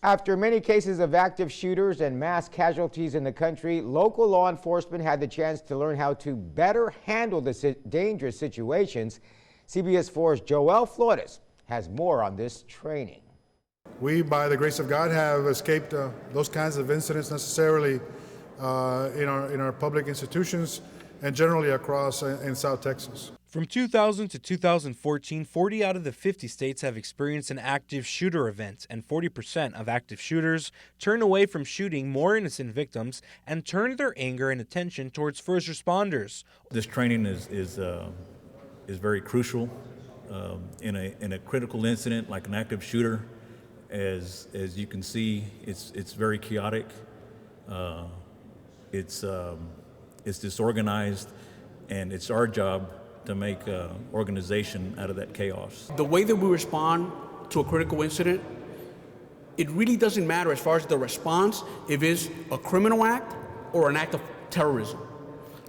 After many cases of active shooters and mass casualties in the country, local law enforcement had the chance to learn how to better handle the dangerous situations. CBS 4's Joel Flores has more on this training. We, by the grace of God, have escaped those kinds of incidents necessarily in our public institutions and generally across in South Texas. From 2000 to 2014, 40 out of the 50 states have experienced an active shooter event, and 40% of active shooters turn away from shooting more innocent victims and turn their anger and attention towards first responders. This training is very crucial in a critical incident like an active shooter. As you can see, it's very chaotic. It's disorganized, and it's our job to make organization out of that chaos. The way that we respond to a critical incident, it really doesn't matter as far as the response, if it's a criminal act or an act of terrorism.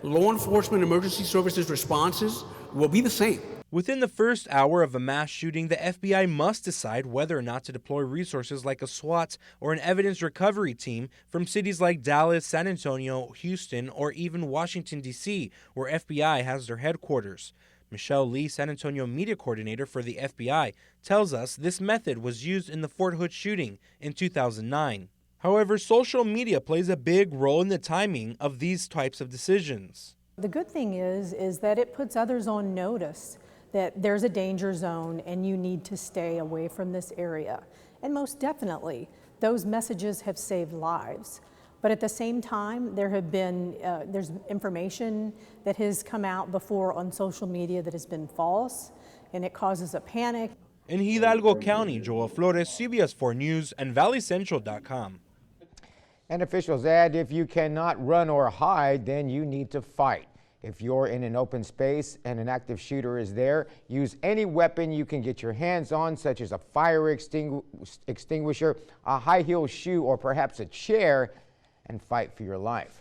Law enforcement emergency services responses will be the same. Within the first hour of a mass shooting, the FBI must decide whether or not to deploy resources like a SWAT or an evidence recovery team from cities like Dallas, San Antonio, Houston, or even Washington, D.C., where FBI has their headquarters. Michelle Lee, San Antonio media coordinator for the FBI, tells us this method was used in the Fort Hood shooting in 2009. However, social media plays a big role in the timing of these types of decisions. The good thing is that it puts others on notice that there's a danger zone and you need to stay away from this area. And most definitely, those messages have saved lives. But at the same time, there's information that has come out before on social media that has been false, and it causes a panic. In Hidalgo County, Joel Flores, CBS 4 News, and ValleyCentral.com. And officials add, if you cannot run or hide, then you need to fight. If you're in an open space and an active shooter is there, use any weapon you can get your hands on, such as a fire extinguisher, a high-heel shoe, or perhaps a chair, and fight for your life.